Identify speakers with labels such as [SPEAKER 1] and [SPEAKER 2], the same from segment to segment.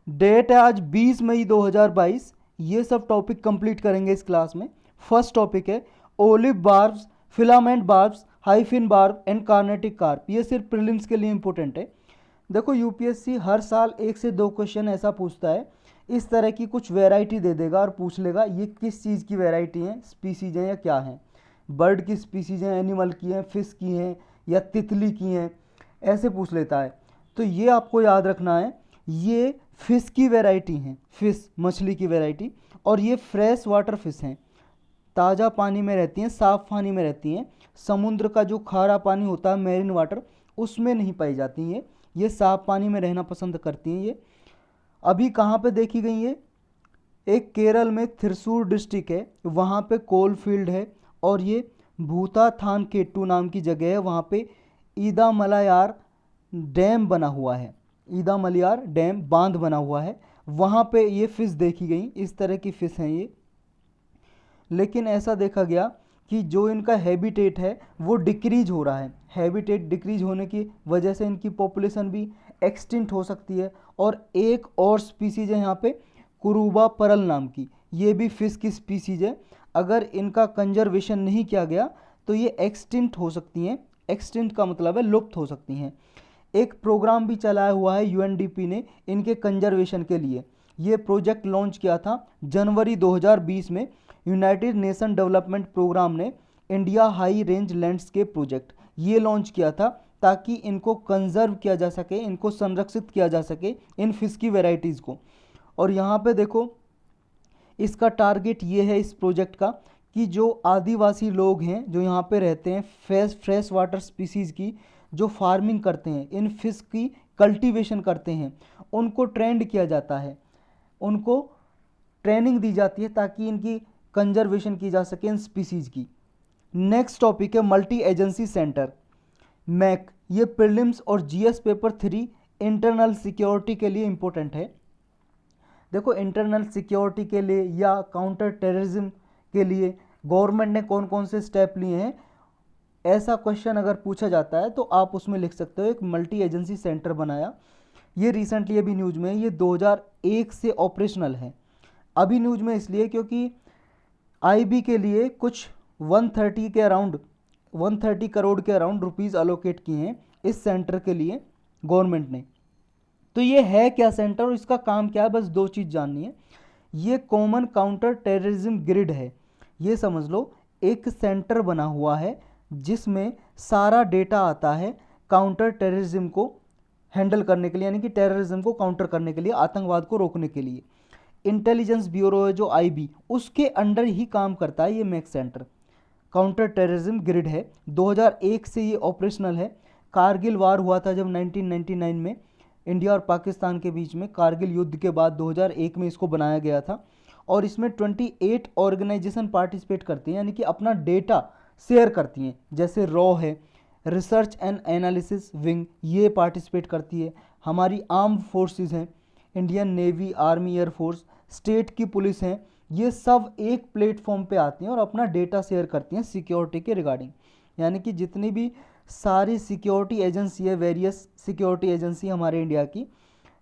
[SPEAKER 1] Date है आज 20 मई 2022। ये सब टॉपिक कंप्लीट करेंगे इस क्लास में। फर्स्ट टॉपिक है olive barbs, filament barbs, hyphen barb and Carnatic carp. ये सिर्फ प्रीलिम्स के लिए इंपॉर्टेंट है। देखो यूपीएससी हर साल 1 से 2 क्वेश्चन ऐसा पूछता है, इस तरह की कुछ वैरायटी दे देगा और पूछ लेगा ये किस चीज़ की वैरायटी है, स्पीसीज हैं या क्या है। बर्ड की स्पीसीज हैं, एनिमल की हैं, फिश की हैं या तितली की हैं, ऐसे पूछ लेता है। तो ये आपको याद रखना है, ये फिश की वैरायटी हैं, फिश मछली की वैरायटी। और ये फ्रेश वाटर फिश हैं, ताज़ा पानी में रहती हैं, साफ़ पानी में रहती हैं। समुद्र का जो खारा पानी होता है मेरीन वाटर, उसमें नहीं पाई जाती ये साफ़ पानी में रहना पसंद करती हैं। ये अभी कहाँ पे देखी गई ये, एक केरल में थिरसूर डिस्ट्रिक्ट है, वहाँ पे कोल फील्ड है। और ये भूताथान केट्टू नाम की जगह है, वहाँ पे ईदा मलायार डैम बना हुआ है, ईदा मलायार डैम बांध बना हुआ है, वहाँ पे ये फ़िश देखी गई। इस तरह की फ़िश हैं ये। लेकिन ऐसा देखा गया कि जो इनका हैबिटेट है वो डिक्रीज हो रहा है। हैबिटेट डिक्रीज होने की वजह से इनकी पॉपुलेशन भी एक्सटिंक्ट हो सकती है। और एक और स्पीसीज है यहाँ पे, कुरूबा परल नाम की, ये भी फिश की स्पीसीज है। अगर इनका कंजर्वेशन नहीं किया गया तो ये एक्सटिंक्ट हो सकती हैं। एक्सटिंक्ट का मतलब है लुप्त हो सकती हैं। एक प्रोग्राम भी चलाया हुआ है यूएनडीपी ने इनके कंजर्वेशन के लिए। ये प्रोजेक्ट लॉन्च किया था जनवरी 2020 में। यूनाइटेड नेशन डेवलपमेंट प्रोग्राम ने India high range landscape project ये लॉन्च किया था, ताकि इनको कंजर्व किया जा सके, इनको संरक्षित किया जा सके, इन फिश की वेराइटीज़ को। और यहाँ पे देखो इसका टारगेट ये है इस प्रोजेक्ट का कि जो आदिवासी लोग हैं जो यहाँ पे रहते हैं, फ्रेश वाटर स्पीसीज़ की जो फार्मिंग करते हैं, इन फिश की कल्टीवेशन करते हैं, उनको ट्रेंड किया जाता है, उनको ट्रेनिंग दी जाती है ताकि इनकी कंजर्वेशन की जा सके इन स्पीसीज़ की। नेक्स्ट टॉपिक है मल्टी एजेंसी सेंटर, मैक। ये प्रीलिम्स और जीएस पेपर 3 इंटरनल सिक्योरिटी के लिए इम्पोर्टेंट है। देखो इंटरनल सिक्योरिटी के लिए या काउंटर टेररिज्म के लिए गवर्नमेंट ने कौन कौन से स्टेप लिए हैं, ऐसा क्वेश्चन अगर पूछा जाता है तो आप उसमें लिख सकते हो एक मल्टी एजेंसी सेंटर बनाया। ये रिसेंटली अभी न्यूज़ में है, ये 2001 से ऑपरेशनल है। अभी न्यूज़ में इसलिए क्योंकि आईबी के लिए कुछ 130 करोड़ के अराउंड रुपीज़ अलोकेट किए हैं इस सेंटर के लिए गवर्नमेंट ने। तो ये है क्या सेंटर और इसका काम क्या है, बस 2 चीज़ जाननी है। ये कॉमन काउंटर टेररिज्म ग्रिड है, ये समझ लो एक सेंटर बना हुआ है जिसमें सारा डेटा आता है काउंटर टेररिज्म को हैंडल करने के लिए, यानी कि टेररिज्म को काउंटर करने के लिए, आतंकवाद को रोकने के लिए। इंटेलिजेंस ब्यूरो है जो आईबी, उसके अंडर ही काम करता है ये MAC centre. Counter terrorism grid है, 2001 से ये ऑपरेशनल है। कारगिल वार हुआ था जब 1999 में इंडिया और पाकिस्तान के बीच में, कारगिल युद्ध के बाद 2001 में इसको बनाया गया था। और इसमें 28 ऑर्गेनाइजेशन पार्टिसिपेट करती हैं, यानी कि अपना डेटा शेयर करती हैं। जैसे रॉ है, रिसर्च एंड एनालिसिस विंग, ये पार्टिसिपेट करती है। हमारी आर्म फोर्सेस हैं, Indian navy, army, air force, state की पुलिस हैं, ये सब एक प्लेटफॉर्म पे आती हैं और अपना डेटा शेयर करती हैं सिक्योरिटी के रिगार्डिंग। यानी कि जितनी भी सारी सिक्योरिटी एजेंसी है, वेरियस सिक्योरिटी एजेंसी हमारे इंडिया की,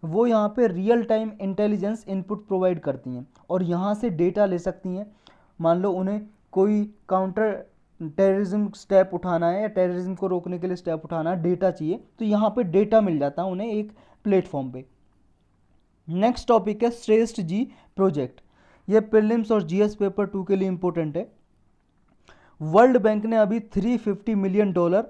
[SPEAKER 1] वो यहाँ पे real time intelligence input provide करती हैं और यहाँ से डेटा ले सकती हैं। मान लो उन्हें कोई काउंटर टेररिज्म स्टेप उठाना है या टेररिज्म को रोकने के लिए स्टेप उठाना है, डेटा चाहिए, तो यहाँ पे डेटा मिल जाता है उन्हें एक प्लेटफॉर्म पे। नेक्स्ट टॉपिक है श्रेष्ठ जी प्रोजेक्ट। ये प्रीलिम्स और जीएस पेपर 2 के लिए इंपॉर्टेंट है। वर्ल्ड बैंक ने अभी $350 मिलियन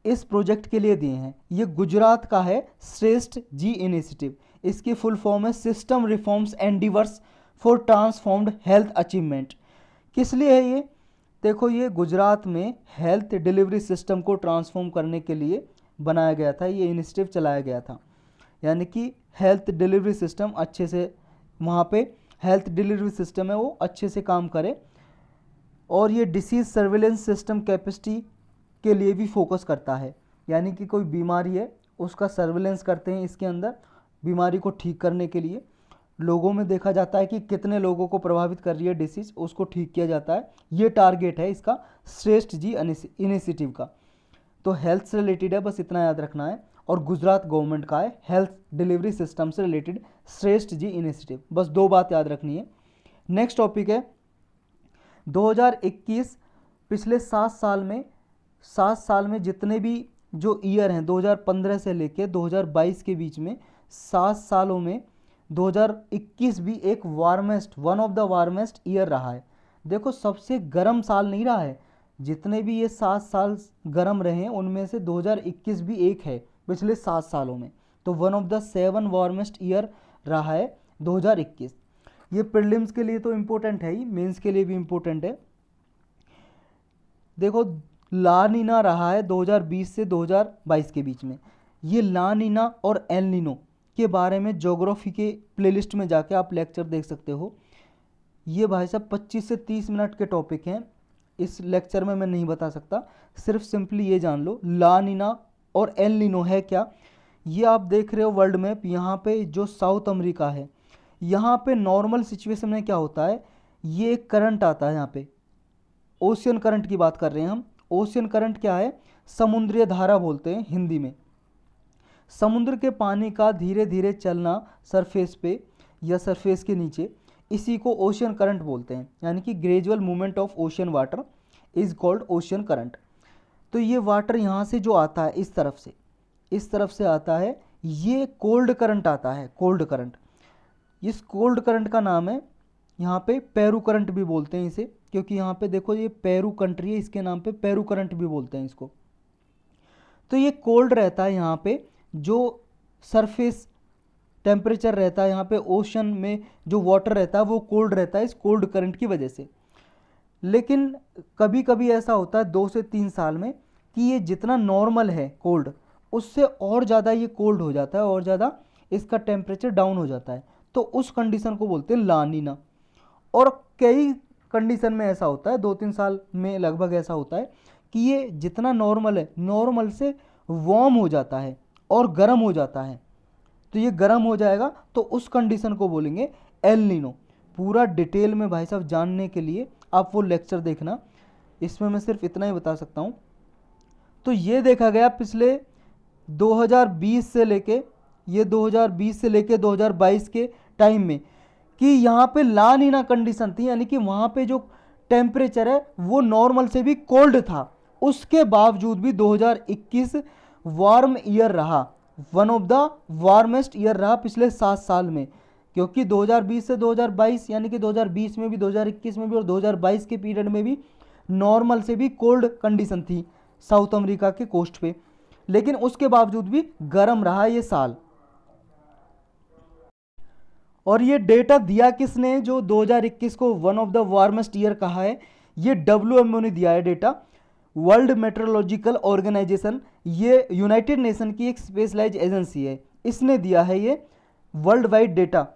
[SPEAKER 1] इस प्रोजेक्ट के लिए दिए हैं। ये गुजरात का है श्रेष्ठ जी इनिशिएटिव। इसकी फुल फॉर्म है system reforms endeavours for transformed health achievement. किस लिए है ये, देखो ये गुजरात में हेल्थ डिलीवरी सिस्टम को ट्रांसफॉर्म करने के लिए बनाया गया था, ये इनिशिएटिव चलाया गया था। यानी कि हेल्थ डिलीवरी सिस्टम अच्छे से, वहाँ पे हेल्थ डिलीवरी सिस्टम है वो अच्छे से काम करे। और ये डिसीज़ सर्विलेंस सिस्टम कैपेसिटी के लिए भी फोकस करता है, यानी कि कोई बीमारी है उसका सर्विलेंस करते हैं इसके अंदर, बीमारी को ठीक करने के लिए। लोगों में देखा जाता है कि कितने लोगों को प्रभावित कर रही है डिसीज़, उसको ठीक किया जाता है। ये टारगेट है इसका श्रेष्ठ जी इनिशिएटिव का। तो हेल्थ से रिलेटेड है, बस इतना याद रखना है। और गुजरात गवर्नमेंट का है हेल्थ डिलीवरी सिस्टम से रिलेटेड श्रेष्ठ जी इनिशिएटिव। बस 2 बात याद रखनी है। नेक्स्ट टॉपिक है 2021, पिछले 7 साल में जितने भी जो ईयर हैं 2015 से लेके 2022 के बीच में 7 सालों में 2021 भी एक warmest, one of the warmest year रहा है। देखो सबसे गर्म साल नहीं रहा है, जितने भी ये 7 साल गर्म रहे हैं उनमें से 2021 भी एक है पिछले 7 सालों में। तो one of the 7 warmest year रहा है 2021। ये प्रीलिम्स के लिए तो इम्पोर्टेंट है ही, मेंस के लिए भी इम्पोर्टेंट है। देखो ला नीना रहा है 2020 से 2022 के बीच में। ये ला नीना और एल नीनो के बारे में ज्योग्राफी के प्लेलिस्ट में जाके आप लेक्चर देख सकते हो। ये भाई साहब 25 से 30 मिनट के टॉपिक हैं, इस लेक्चर में मैं नहीं बता सकता। सिर्फ सिंपली ये जान लो ला नीना और एल नीनो है क्या। ये आप देख रहे हो वर्ल्ड मैप, यहाँ पे जो साउथ अमेरिका है, यहाँ पे नॉर्मल सिचुएशन में क्या होता है, ये एक करंट आता है यहाँ पे, ओशियन करंट की बात कर रहे हैं हम। ओशियन करंट क्या है, समुद्रीय धारा बोलते हैं हिंदी में। समुद्र के पानी का धीरे धीरे चलना सरफेस पे या सरफेस के नीचे, इसी को ओशियन करंट बोलते हैं। यानी कि gradual movement of ocean water is called ocean current. तो ये वाटर यहाँ से जो आता है इस तरफ से आता है, ये कोल्ड करंट आता है, कोल्ड करंट। इस कोल्ड करंट का नाम है यहाँ पे पेरू करंट भी बोलते हैं इसे, क्योंकि यहाँ पे देखो ये पेरू कंट्री है, इसके नाम पे पेरू करंट भी बोलते हैं इसको। तो ये कोल्ड रहता है यहाँ पे, जो सरफेस टेम्परेचर रहता है यहाँ पे, ओशन में जो वाटर रहता है वो कोल्ड रहता है इस कोल्ड करंट की वजह से। लेकिन कभी कभी ऐसा होता है 2 से 3 साल में कि ये जितना नॉर्मल है कोल्ड, उससे और ज़्यादा ये कोल्ड हो जाता है, और ज़्यादा इसका टेम्परेचर डाउन हो जाता है। तो उस कंडीशन को बोलते हैं ला नीना। और कई कंडीशन में ऐसा होता है, 2-3 साल में लगभग ऐसा होता है कि ये जितना नॉर्मल है, नॉर्मल से वार्म हो जाता है और गर्म हो जाता है। तो ये गर्म हो जाएगा, तो उस कंडीशन को बोलेंगे एल नीनो। पूरा डिटेल में भाई साहब जानने के लिए आप वो लेक्चर देखना, इसमें मैं सिर्फ इतना ही बता सकता हूँ। तो ये देखा गया पिछले 2020 से लेके 2022 के टाइम में कि यहाँ पे ला नीना कंडीशन थी, यानी कि वहाँ पे जो टेम्परेचर है वो नॉर्मल से भी कोल्ड था। उसके बावजूद भी 2021 वार्म ईयर रहा, one of the warmest year रहा पिछले 7 साल में। क्योंकि 2020 से 2022 यानी कि 2020 में भी, 2021 में भी और 2022 के पीरियड में भी नॉर्मल से भी कोल्ड कंडीशन थी साउथ अमेरिका के कोस्ट पे, लेकिन उसके बावजूद भी गर्म रहा ये साल। और ये डेटा दिया किसने जो 2021 को one of the warmest year कहा है, ये WMO ने दिया है डेटा, वर्ल्ड मेट्रोलॉजिकल ऑर्गेनाइजेशन। ये यूनाइटेड नेशन की एक स्पेशलाइज एजेंसी है, इसने दिया है ये वर्ल्ड वाइड डेटा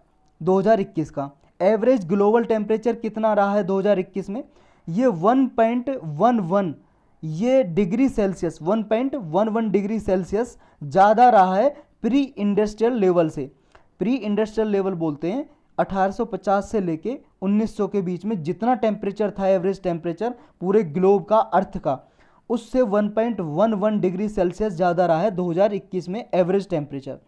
[SPEAKER 1] 2021 का। एवरेज ग्लोबल टेम्परेचर कितना रहा है 2021 में, ये 1.11 ये डिग्री सेल्सियस, 1.11 डिग्री सेल्सियस ज़्यादा रहा है प्री इंडस्ट्रियल लेवल से। प्री इंडस्ट्रियल लेवल बोलते हैं 1850 से लेके 1900 के बीच में जितना टेम्परेचर था, एवरेज टेम्परेचर पूरे ग्लोब का, अर्थ का, उससे 1.11 डिग्री सेल्सियस ज़्यादा रहा है 2021 में एवरेज टेम्परेचर।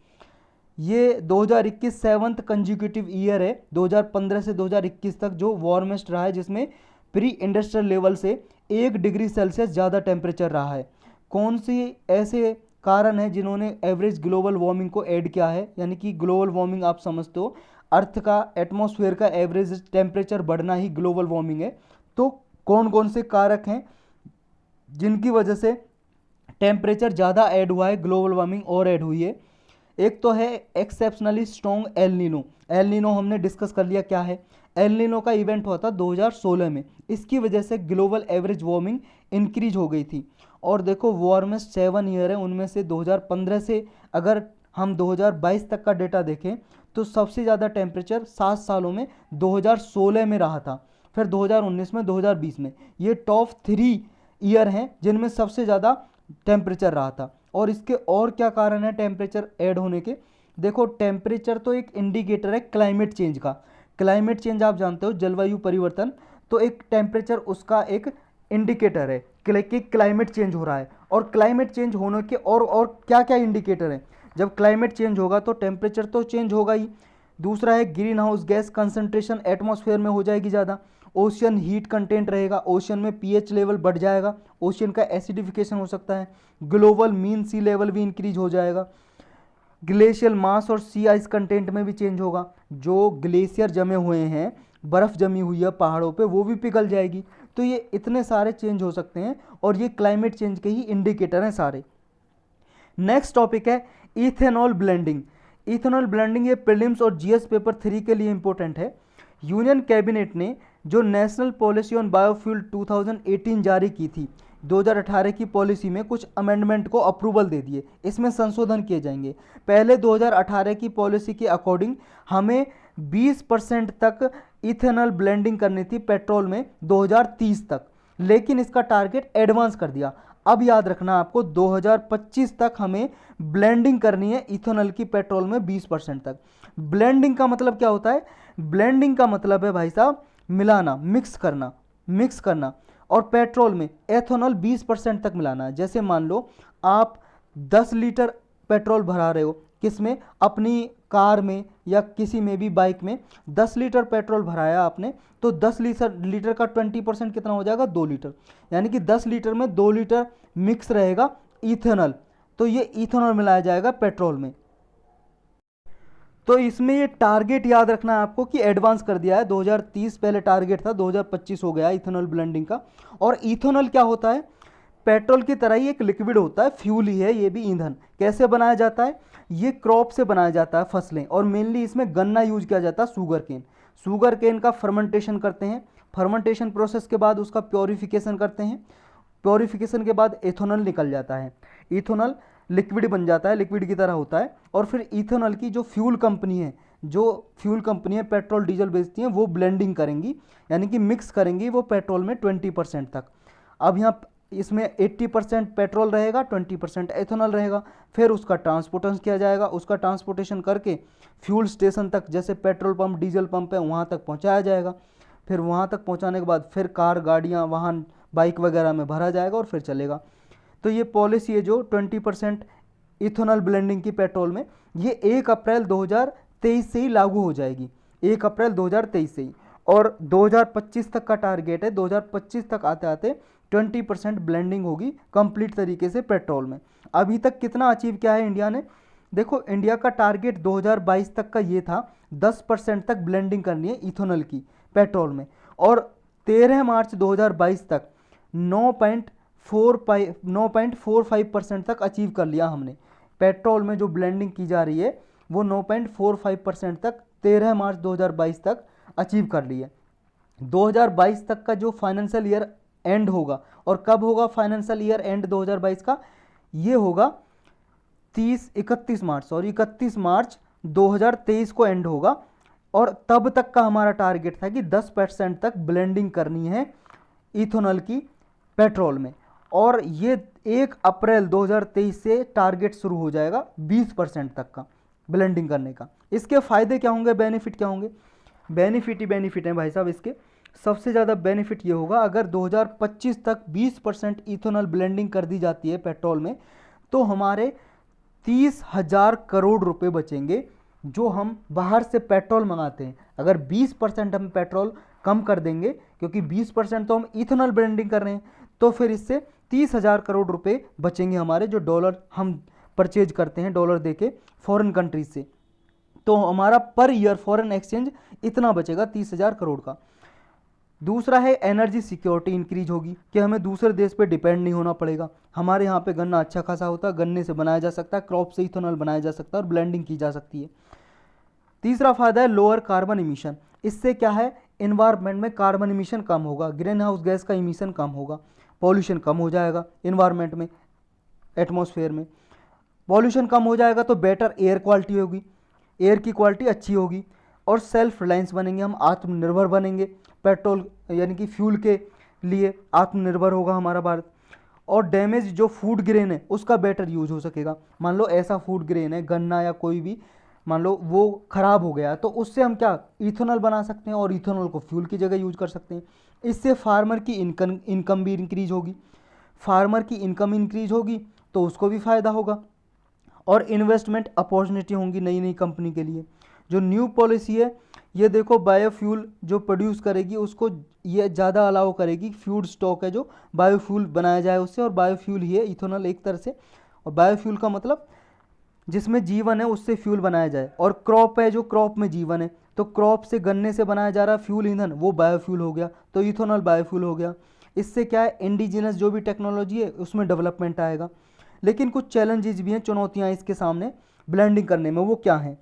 [SPEAKER 1] ये 2021 7th कंजिक्यूटिव ईयर है, 2015 से 2021 तक जो वार्मेस्ट रहा है, जिसमें प्री इंडस्ट्रियल लेवल से 1 डिग्री सेल्सियस ज़्यादा टेम्परेचर रहा है। कौन सी ऐसे कारण है जिन्होंने एवरेज ग्लोबल वार्मिंग को ऐड किया है, यानी कि ग्लोबल वार्मिंग आप समझते हो अर्थ का, एटमॉस्फेयर का एवरेज टेम्परेचर बढ़ना ही ग्लोबल वार्मिंग है। तो कौन कौन से कारक हैं जिनकी वजह से टेम्परेचर ज़्यादा ऐड हुआ है, ग्लोबल वार्मिंग और ऐड हुई है। एक तो है exceptionally strong El Nino. El Nino हमने डिस्कस कर लिया क्या है। एल नीनो का इवेंट हुआ था 2016 में, इसकी वजह से ग्लोबल एवरेज वार्मिंग इंक्रीज हो गई थी। और देखो वार्मेस्ट 7 ईयर है, उनमें से 2015 से अगर हम 2022 तक का डेटा देखें तो सबसे ज़्यादा टेम्परेचर 7 सालों में 2016 में रहा था, फिर 2019 में, 2020 में। ये टॉप 3 ईयर हैं जिनमें सबसे ज़्यादा टेम्परेचर रहा था। और इसके और क्या कारण है टेम्परेचर ऐड होने के। देखो टेम्परेचर तो एक इंडिकेटर है क्लाइमेट चेंज का। क्लाइमेट चेंज आप जानते हो, जलवायु परिवर्तन, तो एक टेम्परेचर उसका एक इंडिकेटर है कि क्लाइमेट चेंज हो रहा है। और क्लाइमेट चेंज होने के और क्या क्या इंडिकेटर हैं। जब क्लाइमेट चेंज होगा तो टेम्परेचर तो चेंज होगा ही, दूसरा है green house gas concentration atmosphere में हो जाएगी ज़्यादा, ओशियन हीट कंटेंट रहेगा, ओशियन में पीएच लेवल बढ़ जाएगा, ओशियन का एसिडिफिकेशन हो सकता है, ग्लोबल मीन सी लेवल भी इंक्रीज हो जाएगा, ग्लेशियल मास और सी आइस कंटेंट में भी चेंज होगा, जो ग्लेशियर जमे हुए हैं, बर्फ़ जमी हुई है पहाड़ों पे, वो भी पिघल जाएगी। तो ये इतने सारे चेंज हो सकते हैं और ये क्लाइमेट चेंज के ही इंडिकेटर हैं सारे। नेक्स्ट टॉपिक है इथेनॉल ब्लेंडिंग। इथेनॉल ब्लेंडिंग ये प्रीलिम्स और जीएस पेपर 3 के लिए इंपॉर्टेंट है। यूनियन कैबिनेट ने जो नेशनल पॉलिसी ऑन बायोफ्यूल 2018 जारी की थी, 2018 की पॉलिसी में कुछ अमेंडमेंट को अप्रूवल दे दिए, इसमें संशोधन किए जाएंगे। पहले 2018 की पॉलिसी के अकॉर्डिंग हमें 20% तक इथेनॉल ब्लेंडिंग करनी थी पेट्रोल में 2030 तक, लेकिन इसका टारगेट एडवांस कर दिया। अब याद रखना आपको 2025 तक हमें ब्लेंडिंग करनी है इथेनॉल की पेट्रोल में 20% तक। ब्लेंडिंग का मतलब क्या होता है? ब्लेंडिंग का मतलब है भाई साहब मिलाना, मिक्स करना और पेट्रोल में एथेनॉल 20% तक मिलाना है। जैसे मान लो आप 10 लीटर पेट्रोल भरा रहे हो, किसमें? अपनी कार में या किसी में भी बाइक में 10 लीटर पेट्रोल भराया आपने, तो 10 लीटर का 20% कितना हो जाएगा? 2 लीटर, यानी कि 10 लीटर में 2 लीटर मिक्स रहेगा इथेनॉल, तो ये इथेनॉल मिलाया जाएगा पेट्रोल में। तो इसमें ये टारगेट याद रखना है आपको कि एडवांस कर दिया है, 2030 पहले टारगेट था, 2025 हो गया इथेनॉल ब्लेंडिंग का। और इथेनॉल क्या होता है? पेट्रोल की तरह ही एक लिक्विड होता है, फ्यूल ही है ये भी, ईंधन। कैसे बनाया जाता है? ये क्रॉप से बनाया जाता है, फसलें, और मेनली इसमें गन्ना यूज किया जाता है, शुगर केन का फर्मेंटेशन करते हैं, फर्मेंटेशन प्रोसेस के बाद उसका प्योरीफिकेशन करते हैं, प्योरीफिकेशन के बाद इथेनॉल निकल जाता है, इथेनॉल लिक्विड बन जाता है, लिक्विड की तरह होता है। और फिर इथेनॉल की जो फ्यूल कंपनी है, पेट्रोल डीजल बेचती हैं, वो ब्लेंडिंग करेंगी, यानी कि मिक्स करेंगी वो पेट्रोल में 20% तक। अब यहाँ इसमें 80% पेट्रोल रहेगा, 20% एथेनॉल रहेगा। फिर उसका ट्रांसपोर्टेशन किया जाएगा, उसका ट्रांसपोर्टेशन करके फ्यूल स्टेशन तक, जैसे पेट्रोल पंप डीजल पंप है, वहाँ तक पहुँचाया जाएगा। फिर वहाँ तक पहुँचाने के बाद फिर कार, गाड़ियाँ, वाहन, बाइक वगैरह में भरा जाएगा और फिर चलेगा। तो ये पॉलिसी है जो 20% इथेनॉल ब्लेंडिंग की पेट्रोल में, ये 1 अप्रैल 2023 से ही लागू हो जाएगी, 1 अप्रैल 2023 से ही। और 2025 तक का टारगेट है, 2025 तक आते आते 20% ब्लेंडिंग होगी कंप्लीट तरीके से पेट्रोल में। अभी तक कितना अचीव किया है इंडिया ने? देखो, इंडिया का टारगेट 2022 तक का ये था, 10% तक ब्लेंडिंग करनी है इथेनॉल की पेट्रोल में, और 13 मार्च 2022 तक 9.45% तक अचीव कर लिया हमने। पेट्रोल में जो ब्लेंडिंग की जा रही है वो 9.45% तक 13 मार्च 2022 तक अचीव कर ली है। 2022 तक का जो फाइनेंशियल ईयर एंड होगा, और कब होगा फाइनेंशियल ईयर एंड 2022 का? ये होगा 31 मार्च 2023 को एंड होगा। और तब तक का हमारा टारगेट था कि 10% तक ब्लेंडिंग करनी है इथेनॉल की पेट्रोल में, और ये 1 अप्रैल 2023 से टारगेट शुरू हो जाएगा 20% तक का ब्लेंडिंग करने का। इसके फ़ायदे क्या होंगे, बेनिफिट क्या होंगे? बेनिफिट ही बेनिफिट हैं भाई साहब इसके। सबसे ज़्यादा बेनिफिट ये होगा, अगर 2025 तक 20% इथेनॉल ब्लेंडिंग कर दी जाती है पेट्रोल में, तो हमारे 30,000 करोड़ रुपए बचेंगे जो हम बाहर से पेट्रोल मंगाते हैं। अगर 20% हम पेट्रोल कम कर देंगे, क्योंकि 20% तो हम इथेनॉल ब्लेंडिंग कर रहे हैं, तो फिर इससे 30,000 करोड़ रुपए बचेंगे हमारे, जो डॉलर हम परचेज करते हैं डॉलर देके फॉरेन कंट्रीज से। तो हमारा पर ईयर फॉरेन एक्सचेंज इतना बचेगा 30,000 करोड़ का। दूसरा है एनर्जी सिक्योरिटी इंक्रीज होगी, कि हमें दूसरे देश पे डिपेंड नहीं होना पड़ेगा। हमारे यहाँ पे गन्ना अच्छा खासा होता है, गन्ने से बनाया जा सकता है, क्रॉप से इथेनॉल बनाया जा सकता है और ब्लेंडिंग की जा सकती है। तीसरा फायदा है लोअर कार्बन इमिशन। इससे क्या है, इन्वायरमेंट में कार्बन इमिशन कम होगा, ग्रीन हाउस गैस का इमिशन कम होगा, पॉल्यूशन कम हो जाएगा इन्वायरमेंट में, एटमॉस्फेयर में पॉल्यूशन कम हो जाएगा तो बेटर एयर क्वालिटी होगी, एयर की क्वालिटी अच्छी होगी, और सेल्फ रिलायंस बनेंगे, हम आत्मनिर्भर बनेंगे, पेट्रोल यानी कि फ्यूल के लिए आत्मनिर्भर होगा हमारा भारत। और डैमेज जो फूड ग्रेन है उसका बेटर यूज हो सकेगा। मान लो ऐसा फूड ग्रेन है, गन्ना या कोई भी, मान लो वो ख़राब हो गया, तो उससे हम क्या इथेनॉल बना सकते हैं और इथेनॉल को फ्यूल की जगह यूज कर सकते हैं। इससे फार्मर की इनकम भी इंक्रीज होगी। फार्मर की इनकम इंक्रीज होगी तो उसको भी फ़ायदा होगा, और इन्वेस्टमेंट अपॉर्चुनिटी होंगी नई नई कंपनी के लिए। जो न्यू पॉलिसी है ये देखो बायोफ्यूल जो प्रोड्यूस करेगी उसको ये ज़्यादा अलाउ करेगी, फ्यूड स्टॉक है जो बायोफ्यूल बनाया जाए उससे, और बायोफ्यूल ही है इथेनॉल एक तरह से, और बायोफ्यूल का मतलब जिसमें जीवन है उससे फ्यूल बनाया जाए, और क्रॉप है जो क्रॉप में जीवन है, तो क्रॉप से गन्ने से बनाया जा रहा फ्यूल ईंधन वो बायोफ्यूल हो गया, तो इथेनॉल बायोफ्यूल हो गया। इससे क्या है, इंडिजिनस जो भी टेक्नोलॉजी है उसमें डेवलपमेंट आएगा। लेकिन कुछ चैलेंजेस भी हैं, चुनौतियाँ इसके सामने ब्लेंडिंग करने में, वो क्या हैं?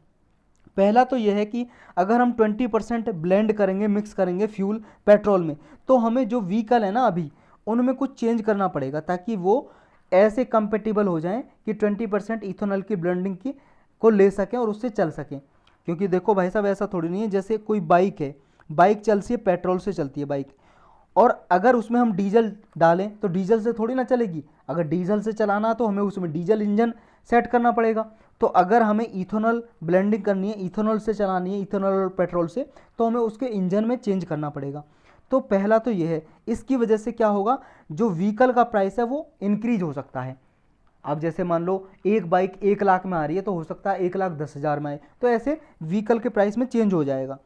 [SPEAKER 1] पहला तो यह है कि अगर हम 20% ब्लेंड करेंगे, मिक्स करेंगे फ्यूल पेट्रोल में, तो हमें जो व्हीकल है ना अभी उनमें कुछ चेंज करना पड़ेगा ताकि वो ऐसे कंपेटिबल हो जाएं कि 20% इथेनॉल की ब्लेंडिंग की को ले सकें और उससे चल सकें। क्योंकि देखो भाई साहब ऐसा थोड़ी नहीं है, जैसे कोई बाइक है, बाइक चलती है पेट्रोल से चलती है बाइक, और अगर उसमें हम डीजल डालें तो डीजल से थोड़ी ना चलेगी। अगर डीजल से चलाना तो हमें उसमें डीजल इंजन सेट करना पड़ेगा। तो अगर हमें इथेनॉल ब्लेंडिंग करनी है, इथेनॉल से चलानी है, इथेनॉल और पेट्रोल से, तो हमें उसके इंजन में चेंज करना पड़ेगा। तो पहला तो ये है, इसकी वजह से क्या होगा, जो व्हीकल का प्राइस है वो इंक्रीज हो सकता है। अब जैसे मान लो एक बाइक 1 लाख में आ रही है तो हो सकता है 1,10,000 में आए, तो ऐसे व्हीकल के प्राइस में चेंज हो जाएगा।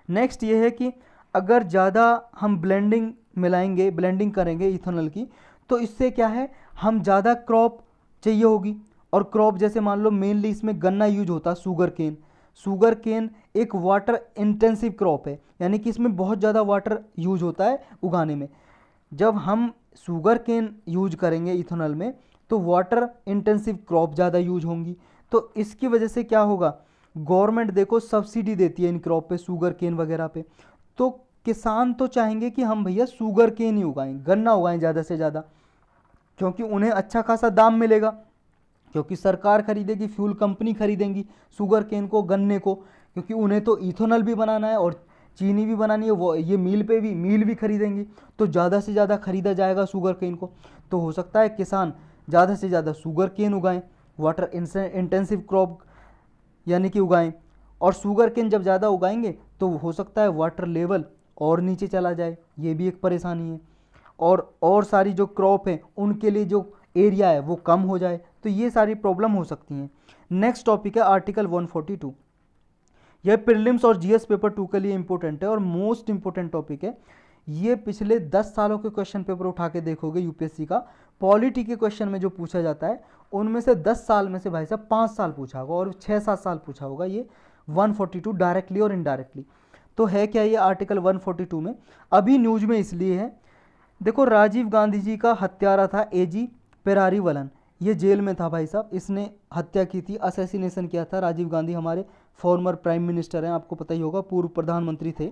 [SPEAKER 1] नेक्स्ट ये है कि अगर ज़्यादा हम ब्लेंडिंग मिलाएंगे, ब्लेंडिंग करेंगे इथेनॉल की, तो इससे क्या है, हम ज़्यादा क्रॉप चाहिए होगी, और क्रॉप जैसे मान लो मेनली इसमें गन्ना यूज होता है, शुगर केन। शुगर केन एक वाटर इंटेंसिव क्रॉप है, यानी कि इसमें बहुत ज़्यादा वाटर यूज होता है उगाने में। जब हम शुगर केन यूज करेंगे इथेनॉल में तो वाटर इंटेंसिव क्रॉप ज़्यादा यूज होंगी, तो इसकी वजह से क्या होगा, गवर्नमेंट देखो सब्सिडी देती है इन क्रॉप पे, शुगर केन वगैरह पे, तो किसान तो चाहेंगे कि हम भैया शुगर केन ही उगाएं, गन्ना उगाएं ज़्यादा से ज़्यादा, क्योंकि उन्हें अच्छा खासा दाम मिलेगा, क्योंकि सरकार खरीदेगी, फ्यूल कंपनी खरीदेंगी शुगर केन को, गन्ने को, क्योंकि उन्हें तो इथेनॉल भी बनाना है और चीनी भी बनानी है, वो ये मील भी खरीदेंगी, तो ज़्यादा से ज़्यादा खरीदा जाएगा शुगर केन को। तो हो सकता है किसान ज़्यादा से ज़्यादा शुगर केन उगाएं, वाटर इंटेंसिव क्रॉप यानी कि उगाएं, और शुगर केन जब ज़्यादा उगाएंगे तो हो सकता है वाटर लेवल और नीचे चला जाए, ये भी एक परेशानी है, और सारी जो क्रॉप है उनके लिए जो एरिया है वो कम हो जाए, तो ये सारी प्रॉब्लम हो सकती हैं। नेक्स्ट टॉपिक है आर्टिकल 142। यह प्रीलिम्स और जीएस पेपर 2 के लिए इंपॉर्टेंट है और मोस्ट इंपॉर्टेंट टॉपिक है। ये पिछले 10 सालों के क्वेश्चन पेपर उठा के देखोगे यूपीएससी का, पॉलिटी के क्वेश्चन में जो पूछा जाता है उनमें से 10 साल में से भाई साहब 5 साल पूछा होगा और 6-7 साल पूछा होगा ये 142 डायरेक्टली और इनडायरेक्टली। तो है क्या ये आर्टिकल 142 में, अभी न्यूज में इसलिए है, देखो राजीव गांधी जी का हत्यारा था एजी पेरारीवलन, ये जेल में था भाई साहब, इसने हत्या की थी, असैसिनेशन किया था। राजीव गांधी हमारे फॉर्मर प्राइम मिनिस्टर हैं, आपको पता ही होगा, पूर्व प्रधानमंत्री थे।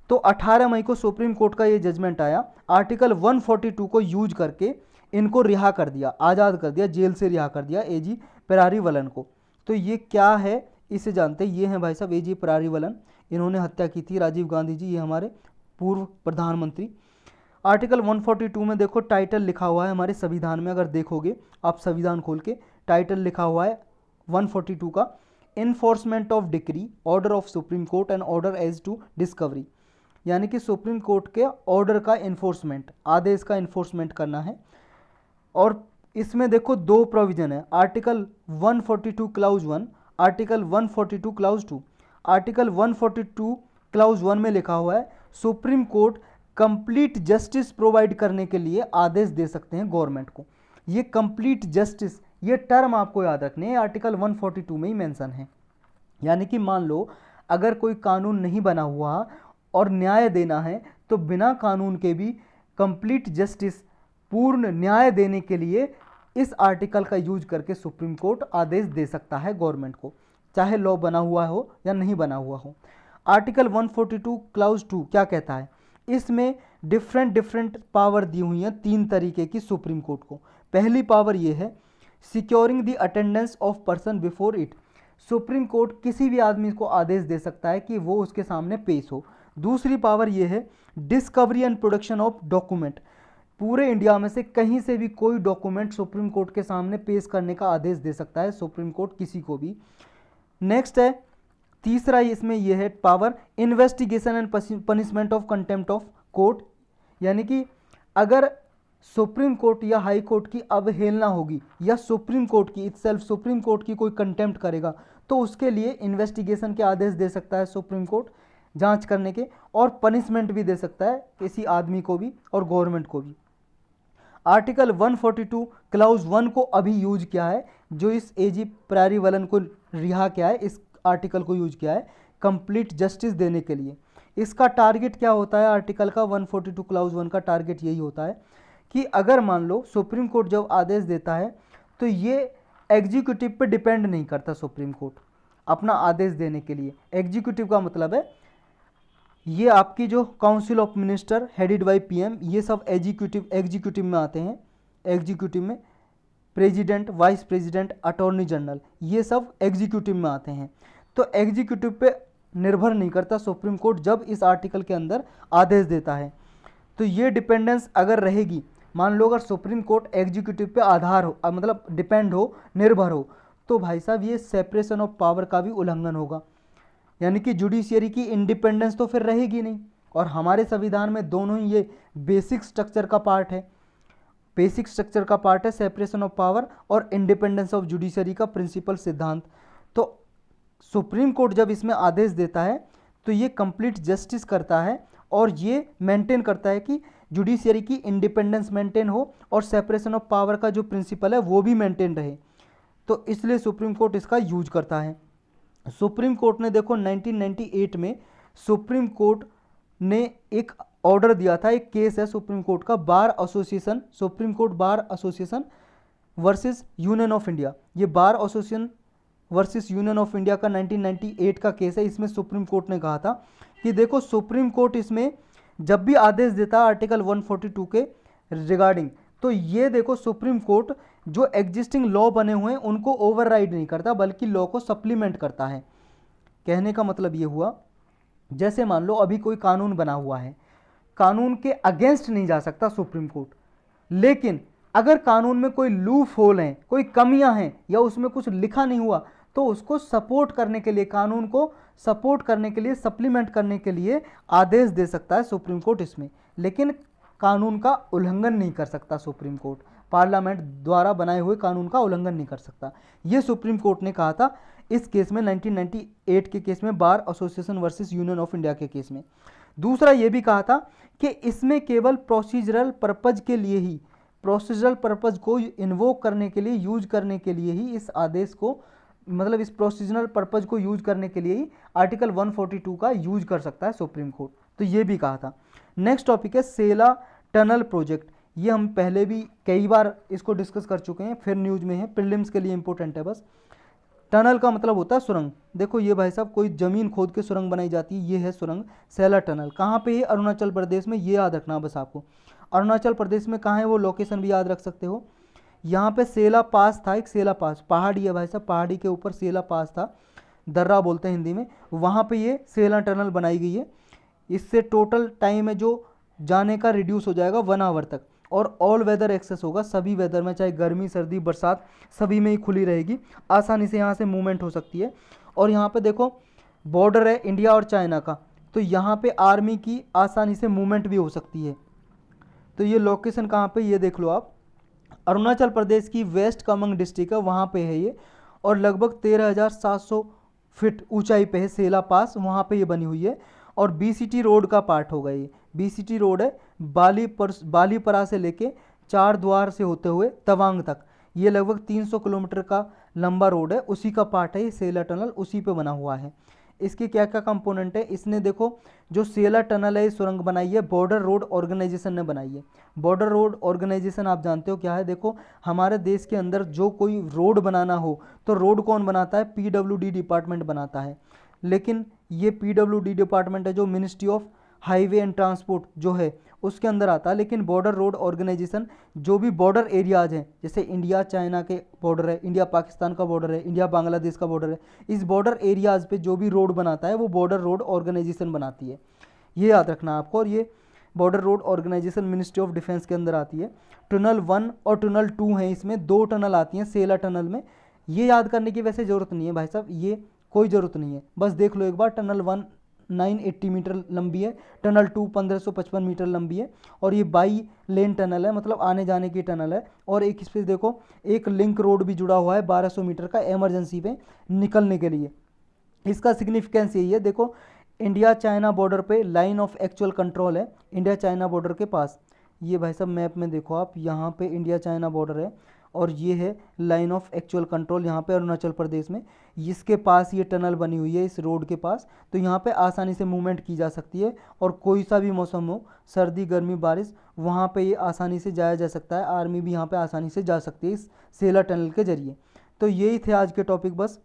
[SPEAKER 1] तो 18 मई को सुप्रीम कोर्ट का ये जजमेंट आया, आर्टिकल 142 को यूज करके इनको रिहा कर दिया, आज़ाद कर दिया, जेल से रिहा कर दिया एजी पेरारीवलन को। तो ये क्या है इसे जानते हैं, ये हैं भाई साहब एजी पेरारीवलन, इन्होंने हत्या की थी राजीव गांधी जी, ये हमारे पूर्व प्रधानमंत्री। आर्टिकल 142 में देखो टाइटल लिखा हुआ है हमारे संविधान में, अगर देखोगे आप संविधान खोल के, टाइटल लिखा हुआ है 142 का, enforcement of decree, order of supreme court and order as to discovery, यानी कि सुप्रीम कोर्ट के ऑर्डर का इन्फोर्समेंट, आदेश का इन्फोर्समेंट करना है। और इसमें देखो 2 प्रोविजन है, article 142 clause 1, article 142 clause 2। Article 142 clause 1 में लिखा हुआ है supreme court complete justice provide करने के लिए आदेश दे सकते हैं गवर्नमेंट को। ये कंप्लीट जस्टिस, ये टर्म आपको याद रखनी है, आर्टिकल 142 में ही मेंशन है। यानी कि मान लो अगर कोई कानून नहीं बना हुआ और न्याय देना है तो बिना कानून के भी कंप्लीट जस्टिस, पूर्ण न्याय देने के लिए इस आर्टिकल का यूज करके सुप्रीम कोर्ट आदेश दे सकता है गवर्नमेंट को, चाहे लॉ बना हुआ हो या नहीं बना हुआ हो। आर्टिकल 142 क्लाउज 2 क्या कहता है, इसमें डिफरेंट पावर दी हुई हैं 3 तरीके की सुप्रीम कोर्ट को। पहली पावर ये है securing the attendance of person before it, supreme court किसी भी आदमी को आदेश दे सकता है कि वो उसके सामने पेश हो। दूसरी पावर ये है discovery and production of document, पूरे इंडिया में से कहीं से भी कोई डॉक्यूमेंट सुप्रीम कोर्ट के सामने पेश करने का आदेश दे सकता है सुप्रीम कोर्ट किसी को भी। नेक्स्ट है तीसरा इसमें यह है power investigation and punishment of contempt of court, यानी कि अगर सुप्रीम कोर्ट या हाई कोर्ट की अवहेलना होगी या सुप्रीम कोर्ट की इटसेल्फ सुप्रीम कोर्ट की कोई कंटेम्प्ट करेगा, तो उसके लिए इन्वेस्टिगेशन के आदेश दे सकता है सुप्रीम कोर्ट जांच करने के, और पनिशमेंट भी दे सकता है किसी आदमी को भी और गवर्नमेंट को भी। आर्टिकल 142 क्लाउज 1 को अभी यूज किया है, जो इस एजी प्रारीवलन को रिहा किया है, इस आर्टिकल को यूज किया है कंप्लीट जस्टिस देने के लिए। इसका टारगेट क्या होता है? आर्टिकल का 142 क्लाउज 1 का टारगेट यही होता है कि अगर मान लो सुप्रीम कोर्ट जब आदेश देता है तो ये एग्जीक्यूटिव पे डिपेंड नहीं करता सुप्रीम कोर्ट अपना आदेश देने के लिए। एग्जीक्यूटिव का मतलब है ये आपकी जो council of minister headed by PM, ये सब एग्जीक्यूटिव में आते हैं। एग्जीक्यूटिव में president, vice president, attorney general, ये सब एग्जीक्यूटिव में आते हैं। तो एग्जीक्यूटिव पे निर्भर नहीं करता सुप्रीम कोर्ट जब इस आर्टिकल के अंदर आदेश देता है। तो ये डिपेंडेंस अगर रहेगी, मान लो अगर सुप्रीम कोर्ट एग्जीक्यूटिव पे आधार हो, मतलब डिपेंड हो, निर्भर हो, तो भाई साहब ये सेपरेशन ऑफ पावर का भी उल्लंघन होगा, यानी कि जुडिशियरी की इंडिपेंडेंस तो फिर रहेगी नहीं। और हमारे संविधान में दोनों ही ये बेसिक स्ट्रक्चर का पार्ट है, बेसिक स्ट्रक्चर का पार्ट है सेपरेशन ऑफ पावर और इंडिपेंडेंस ऑफ जुडिशियरी का प्रिंसिपल सिद्धांत। तो सुप्रीम कोर्ट जब इसमें आदेश देता है तो ये कंप्लीट जस्टिस करता है और ये मेंटेन करता है कि जुडिशियरी की इंडिपेंडेंस मेंटेन हो और सेपरेशन ऑफ पावर का जो प्रिंसिपल है वो भी मेंटेन रहे। तो इसलिए सुप्रीम कोर्ट इसका यूज करता है। सुप्रीम कोर्ट ने देखो 1998 में सुप्रीम कोर्ट ने एक ऑर्डर दिया था, एक केस है सुप्रीम कोर्ट का, bar association, supreme court bar association versus union of India. ये bar association versus union of India का 1998 का केस है। इसमें सुप्रीम कोर्ट ने कहा था कि देखो सुप्रीम कोर्ट इसमें जब भी आदेश देता है आर्टिकल 142 के रिगार्डिंग, तो ये देखो सुप्रीम कोर्ट जो एग्जिस्टिंग लॉ बने हुए हैं उनको ओवरराइड नहीं करता बल्कि लॉ को सप्लीमेंट करता है। कहने का मतलब ये हुआ, जैसे मान लो अभी कोई कानून बना हुआ है, कानून के अगेंस्ट नहीं जा सकता सुप्रीम कोर्ट, लेकिन अगर कानून में कोई लूप होल हैं, कोई कमियां हैं या उसमें कुछ लिखा नहीं हुआ, तो उसको सपोर्ट करने के लिए, कानून को सपोर्ट करने के लिए, सप्लीमेंट करने के लिए आदेश दे सकता है सुप्रीम कोर्ट इसमें। लेकिन कानून का उल्लंघन नहीं कर सकता सुप्रीम कोर्ट, पार्लियामेंट द्वारा बनाए हुए कानून का उल्लंघन नहीं कर सकता। ये सुप्रीम कोर्ट ने कहा था इस केस में, 1998 के केस में, बार association versus union of India के केस में। दूसरा ये भी कहा था कि इसमें केवल प्रोसीजरल पर्पज के लिए ही, प्रोसीजरल पर्पज को इन्वोक करने के लिए, यूज करने के लिए ही इस आदेश को, मतलब इस प्रोसीजरल पर्पज को यूज करने के लिए ही आर्टिकल 142 का यूज कर सकता है सुप्रीम कोर्ट। तो ये भी कहा था। नेक्स्ट टॉपिक है सेला टनल प्रोजेक्ट। ये हम पहले भी कई बार इसको डिस्कस कर चुके हैं, फिर न्यूज में है, प्रीलिम्स के लिए इंपॉर्टेंट है बस। टनल का मतलब होता है सुरंग। देखो ये भाई साहब कोई जमीन खोद के सुरंग बनाई जाती है, ये है सुरंग, सेला टनल। कहाँ पे है? अरुणाचल प्रदेश में। ये याद रखना बस आपको, अरुणाचल प्रदेश में कहाँ है वो लोकेशन भी याद रख सकते हो। यहाँ पे सेला पास था, एक सेला पास, पहाड़ी है भाई साहब, पहाड़ी के ऊपर सेला पास था, दर्रा बोलते हैं हिंदी में, वहाँ पे ये सेला टनल बनाई गई है। इससे टोटल टाइम है जो जाने का रिड्यूस हो जाएगा 1 आवर तक, और ऑल वेदर एक्सेस होगा, सभी वेदर में, चाहे गर्मी सर्दी बरसात सभी में ही खुली रहेगी, आसानी से यहाँ से मूवमेंट हो सकती है। और यहाँ पे देखो बॉर्डर है इंडिया और चाइना का, तो यहाँ पे आर्मी की आसानी से मूवमेंट भी हो सकती है। तो ये लोकेशन कहाँ पे, ये देख लो आप, अरुणाचल प्रदेश की वेस्ट कामेंग डिस्ट्रिक्ट है, वहाँ पे है ये, और लगभग 13,700 फीट ऊंचाई पे है सेला पास, वहाँ पे ये बनी हुई है। और बीसीटी रोड का पार्ट होगा ये, बीसीटी रोड है बालीपरा से लेके 4 द्वार से होते हुए तवांग तक, ये लगभग 300 किलोमीटर का लंबा रोड है, उसी का पार्ट है ये सेला टनल, उसी पे बना हुआ है। इसके क्या क्या कंपोनेंट है, इसने देखो जो सेला टनल है, सुरंग बनाई है, बॉर्डर रोड ऑर्गेनाइजेशन ने बनाई है। बॉर्डर रोड ऑर्गेनाइजेशन आप जानते हो क्या है? देखो हमारे देश के अंदर जो कोई रोड बनाना हो तो रोड कौन बनाता है? पीडब्ल्यूडी डिपार्टमेंट बनाता है। लेकिन ये पीडब्ल्यूडी डिपार्टमेंट है जो ministry of highway and transport जो है उसके अंदर आता है। लेकिन बॉर्डर रोड ऑर्गेनाइजेशन जो भी बॉर्डर एरियाज हैं, जैसे इंडिया चाइना के बॉर्डर है, इंडिया पाकिस्तान का बॉर्डर है, इंडिया बांग्लादेश का बॉर्डर है, इस बॉर्डर एरियाज पे जो भी रोड बनाता है वो बॉर्डर रोड ऑर्गेनाइजेशन बनाती है, ये याद रखना आपको। और ये border road organisation ministry of defence के अंदर आती है। टनल 1 और टनल 2 हैं, इसमें 2 टनल आती हैं सेला टनल में। ये याद करने की वैसे ज़रूरत नहीं है भाई साहब, ये कोई ज़रूरत नहीं है, बस देख लो एक बार टनल 1 980 मीटर लंबी है। टनल 2 1555 मीटर लंबी है और ये बाई लेन टनल है, मतलब आने जाने की टनल है। और एक इस पर देखो एक लिंक रोड भी जुड़ा हुआ है 1200 मीटर का इमरजेंसी पे निकलने के लिए। इसका सिग्निफिकेंस यही है, देखो इंडिया चाइना बॉर्डर पे लाइन ऑफ एक्चुअल कंट्रोल है, इंडिया चाइना बॉर्डर के पास। ये भाई साहब मैप में देखो आप, यहाँ पे इंडिया चाइना बॉर्डर है और ये है लाइन ऑफ एक्चुअल कंट्रोल यहाँ पे अरुणाचल प्रदेश में। इसके पास ये टनल बनी हुई है इस रोड के पास, तो यहाँ पे आसानी से मूवमेंट की जा सकती है और कोई सा भी मौसम हो, सर्दी गर्मी बारिश, वहाँ पे ये आसानी से जाया जा सकता है। आर्मी भी यहाँ पे आसानी से जा सकती है इस सेला टनल के जरिए। तो यही थे आज के टॉपिक बस।